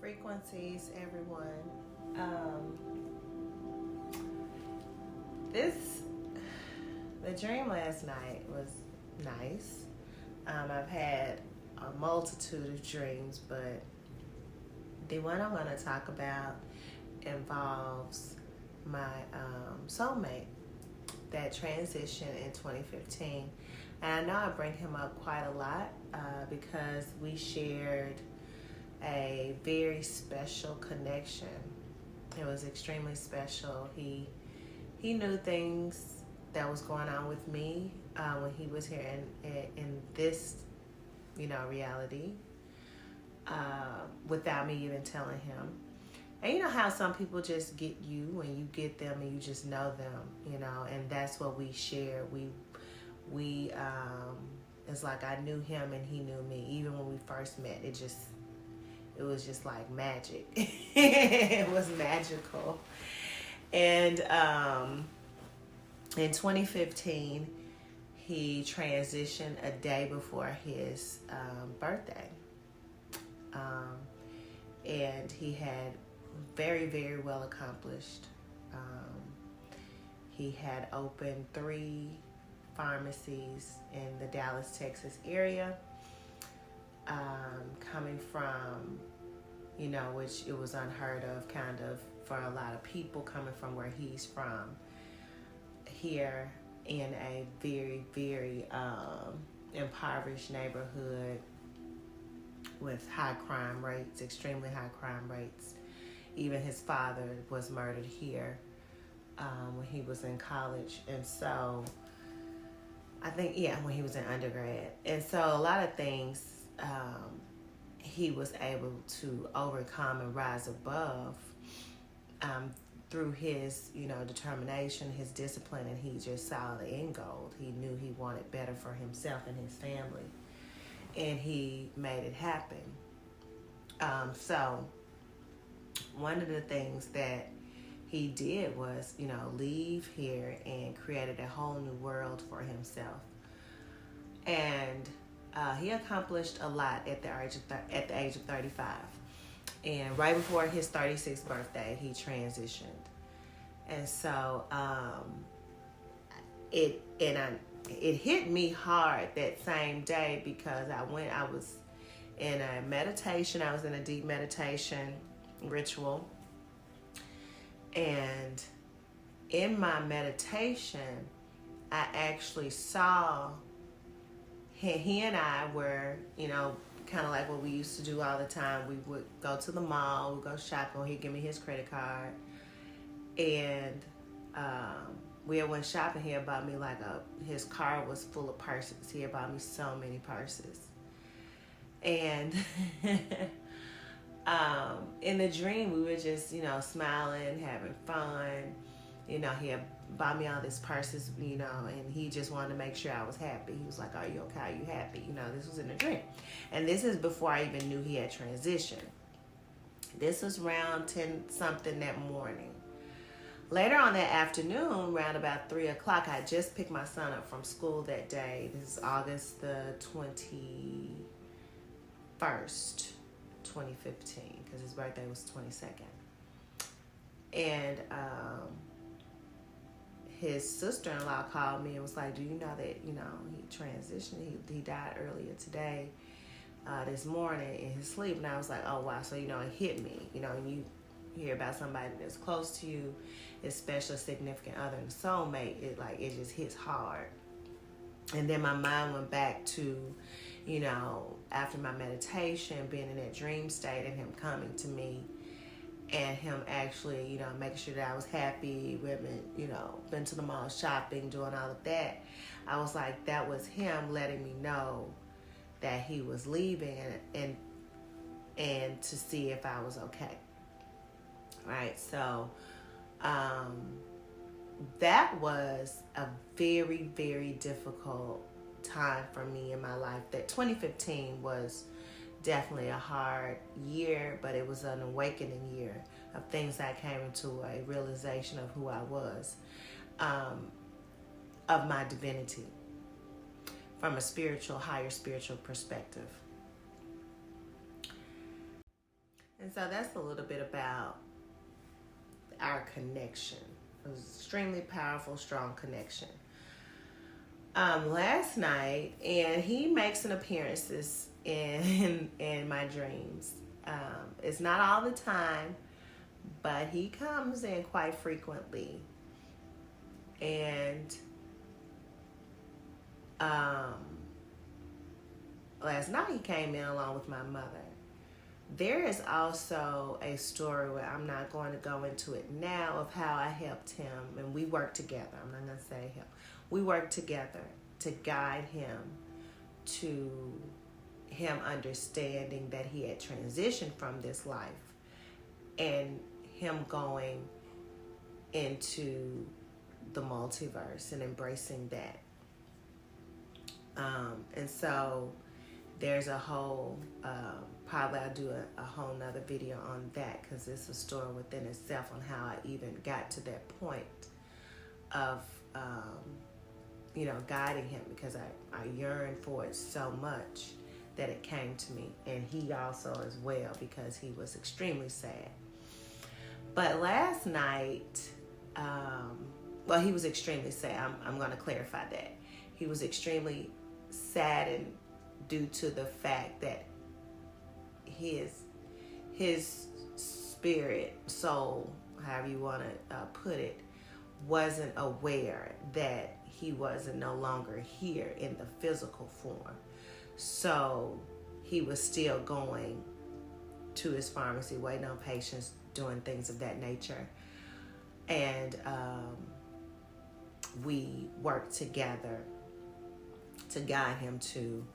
frequencies, everyone. Um, this the dream last night was nice. I've had a multitude of dreams, but the one I'm going to talk about involves my soulmate that transitioned in 2015. And I know I bring him up quite a lot because we shared a very special connection. It was extremely special. He knew things that was going on with me when he was here in this, reality, without me even telling him. And you know how some people just get you when you get them and you just know them, and that's what we share. We it's like I knew him and he knew me. Even when we first met, it was just like magic. It was magical. And in 2015, he transitioned a day before his birthday. And he had very, very well accomplished. He had opened 3 pharmacies in the Dallas, Texas area. Coming from, which it was unheard of kind of for a lot of people coming from where he's from, here in a very, very impoverished neighborhood with high crime rates, extremely high crime rates. Even his father was murdered here when he was in college. And so I think, when he was in undergrad. And so a lot of things he was able to overcome and rise above through his, determination, his discipline, and he just saw the end goal. He knew he wanted better for himself and his family, and he made it happen. So one of the things that he did was, leave here and created a whole new world for himself. And he accomplished a lot at the age of 35. And right before his 36th birthday, he transitioned. And so it hit me hard that same day because I was in a meditation. I was in a deep meditation ritual. And in my meditation, I actually saw he and I were, kind of like what we used to do all the time. We would go to the mall, we'd go shopping, he'd give me his credit card. And we had went shopping. He had bought me his car was full of purses. He had bought me so many purses. And in the dream, we were just, smiling, having fun. He had bought me all these purses, and he just wanted to make sure I was happy. He was like, "Are you okay? Are you happy?" This was in a dream. And this is before I even knew he had transitioned. This was around 10 something that morning. Later on that afternoon, around about 3 o'clock, I just picked my son up from school that day. This is August the 21st, 2015, because his birthday was 22nd. And his sister-in-law called me and was like, "Do you know that, he transitioned? He died earlier today, this morning in his sleep." And I was like, "Oh, wow." So, it hit me, and you hear about somebody that's close to you, especially a significant other and soulmate, it just hits hard. And then my mind went back to, after my meditation, being in that dream state and him coming to me and him actually, making sure that I was happy. We had been to the mall shopping, doing all of that. I was like, that was him letting me know that he was leaving and to see if I was okay. Right? So that was a very, very difficult time for me in my life. That 2015 was definitely a hard year, but it was an awakening year of things that came into a realization of who I was, of my divinity from a higher spiritual perspective. And so that's a little bit about our connection. It was extremely powerful, strong connection. Last night, and he makes an appearances in my dreams. It's not all the time, but he comes in quite frequently. And last night he came in along with my mother. There is also a story where I'm not going to go into it now of how I helped him, and we worked together. I'm not going to say help. We worked together to guide him to him understanding that he had transitioned from this life and him going into the multiverse and embracing that. And so there's a whole, probably I'll do a whole nother video on that, because it's a story within itself on how I even got to that point of, guiding him, because I yearned for it so much that it came to me. And he also as well, because he was extremely sad. But last night, he was extremely sad. I'm going to clarify that. He was extremely saddened due to the fact that his spirit, soul, however you want to put it, wasn't aware that he wasn't no longer here in the physical form. So he was still going to his pharmacy, waiting on patients, doing things of that nature. And we worked together to guide him to,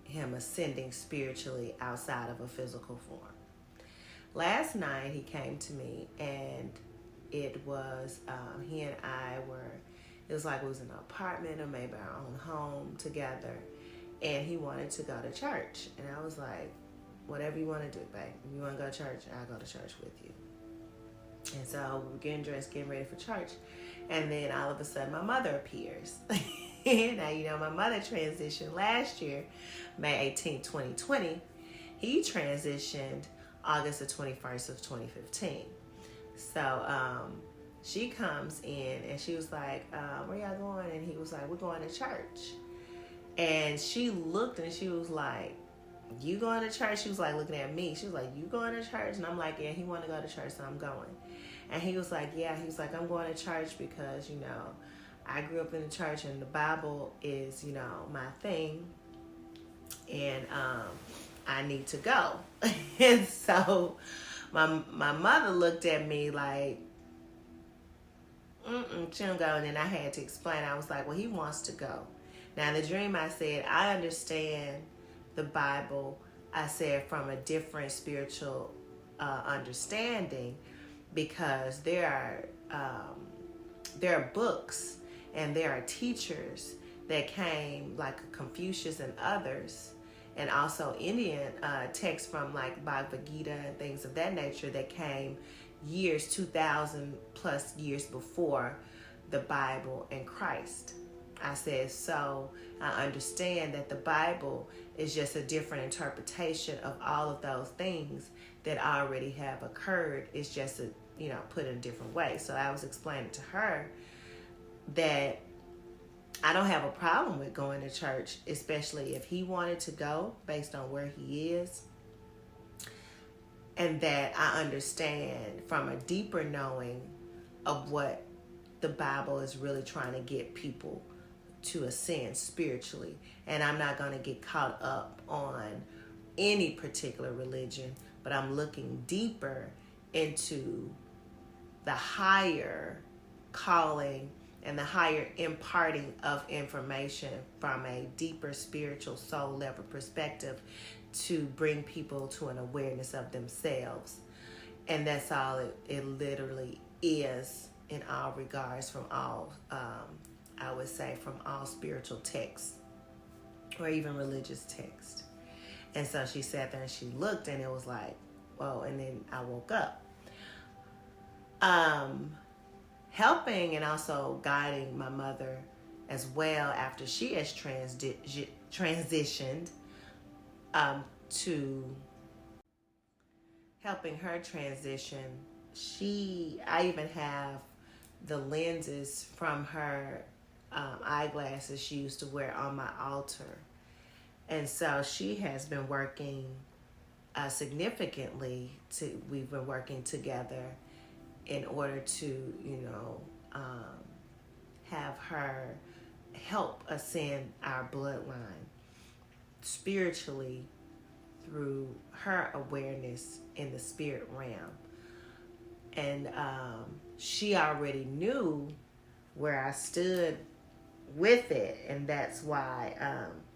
him ascending spiritually outside of a physical form. Last night he came to me, and it was, he and I were, it was like we was in an apartment or maybe our own home together, and he wanted to go to church. And I was like, whatever you want to do, babe. If you want to go to church, I'll go to church with you. And so we were getting dressed, getting ready for church. And then all of a sudden my mother appears. Now, my mother transitioned last year, May 18th, 2020. He transitioned August the 21st of 2015. So she comes in and she was like, where y'all going? And he was like, we're going to church. And she looked and she was like, you going to church? She was like looking at me. She was like, you going to church? And I'm like, yeah, he want to go to church, so I'm going. And he was like, yeah. He was like, I'm going to church because, I grew up in the church and the Bible is, my thing. And I need to go. And so my mother looked at me like, she don't go. And then I had to explain. I was like, well, he wants to go. Now, in the dream, I said, I understand the Bible, I said, from a different spiritual understanding, because there are books and there are teachers that came, like Confucius and others, and also Indian texts from like Bhagavad Gita and things of that nature that came years, 2,000 plus years before the Bible and Christ. I said, so I understand that the Bible is just a different interpretation of all of those things that already have occurred. It's just put in a different way. So I was explaining to her that I don't have a problem with going to church, especially if he wanted to go based on where he is. And that I understand from a deeper knowing of what the Bible is really trying to get people to ascend spiritually. And I'm not going to get caught up on any particular religion, but I'm looking deeper into the higher calling and the higher imparting of information from a deeper spiritual soul level perspective to bring people to an awareness of themselves. And that's all it literally is in all regards, from all, I would say, from all spiritual texts or even religious text. And so she sat there and she looked, and it was like, whoa. And then I woke up. Helping and also guiding my mother as well after she has transitioned to helping her transition. I even have the lenses from her eyeglasses she used to wear on my altar. And so she has been working significantly. We've been working together in order to, have her help ascend our bloodline spiritually through her awareness in the spirit realm. And she already knew where I stood with it, and that's why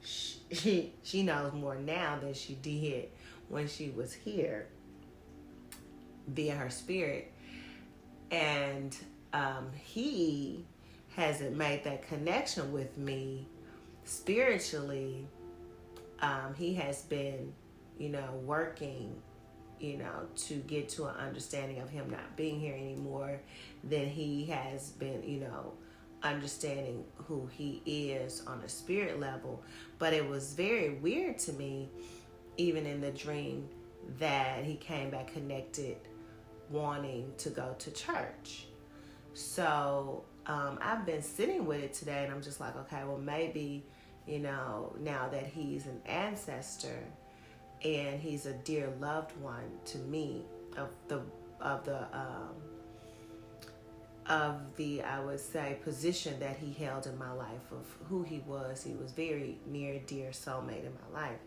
she knows more now than she did when she was here via her spirit. And he hasn't made that connection with me spiritually. He has been, working, to get to an understanding of him not being here anymore than he has been, understanding who he is on a spirit level. But it was very weird to me, even in the dream, that he came back connected, wanting to go to church. So I've been sitting with it today, and I'm just like, okay, well, maybe, now that he's an ancestor and he's a dear loved one to me of the I would say position that he held in my life, of who he was very near, dear soulmate in my life,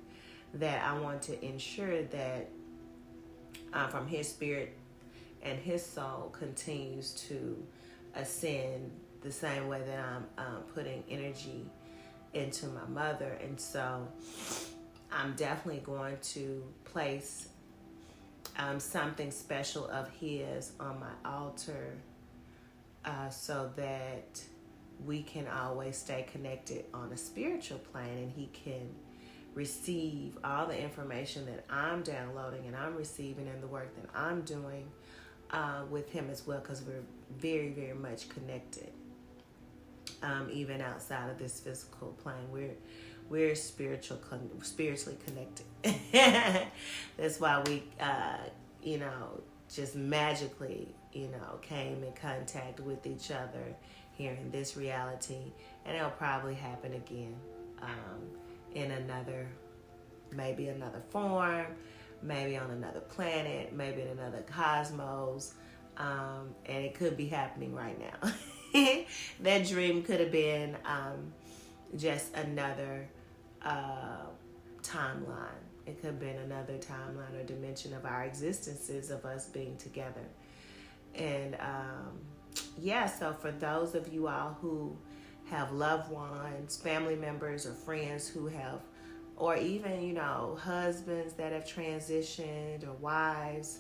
that I want to ensure that from his spirit and his soul continues to ascend the same way that I'm putting energy into my mother. And so I'm definitely going to place something special of his on my altar, so that we can always stay connected on a spiritual plane, and he can receive all the information that I'm downloading and I'm receiving in the work that I'm doing with him as well, because we're very, very much connected. Even outside of this physical plane, we're spiritually connected. That's why we, just magically, came in contact with each other here in this reality, and it'll probably happen again in maybe another form, maybe on another planet, maybe in another cosmos, and it could be happening right now. That dream could have been just another timeline. It could have been another timeline or dimension of our existences, of us being together. And so for those of you all who have loved ones, family members, or friends who have, or even, husbands that have transitioned, or wives,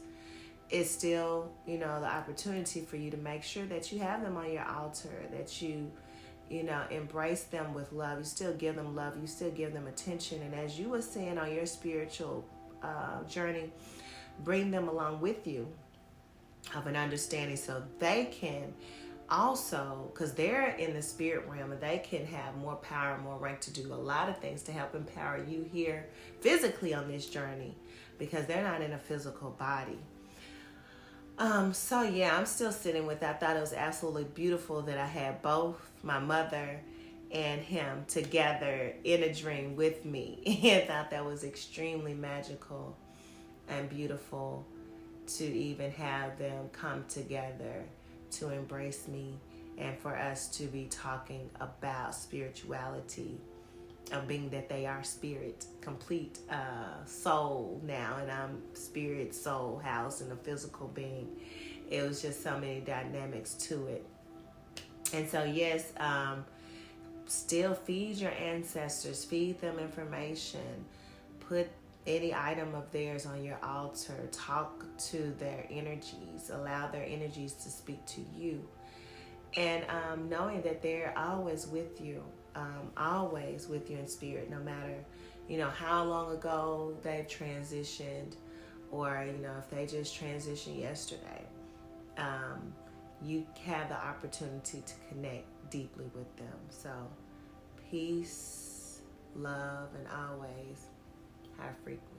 it's still, the opportunity for you to make sure that you have them on your altar, that you embrace them with love. You still give them love. You still give them attention. And as you ascend on your spiritual journey, bring them along with you of an understanding, so they can also, because they're in the spirit realm, and they can have more power, more rank to do a lot of things to help empower you here physically on this journey, because they're not in a physical body. I'm still sitting with that. I thought it was absolutely beautiful that I had both my mother and him together in a dream with me. And I thought that was extremely magical and beautiful to even have them come together to embrace me, and for us to be talking about spirituality, of being that they are spirit, complete soul now, and I'm spirit, soul, housed in a physical being. It was just so many dynamics to it. And so yes, still feed your ancestors, feed them information, put any item of theirs on your altar, talk to their energies, allow their energies to speak to you, and knowing that they're always with you in spirit, no matter how long ago they've transitioned, or if they just transitioned yesterday. You have the opportunity to connect deeply with them. So peace, love, and always high frequency.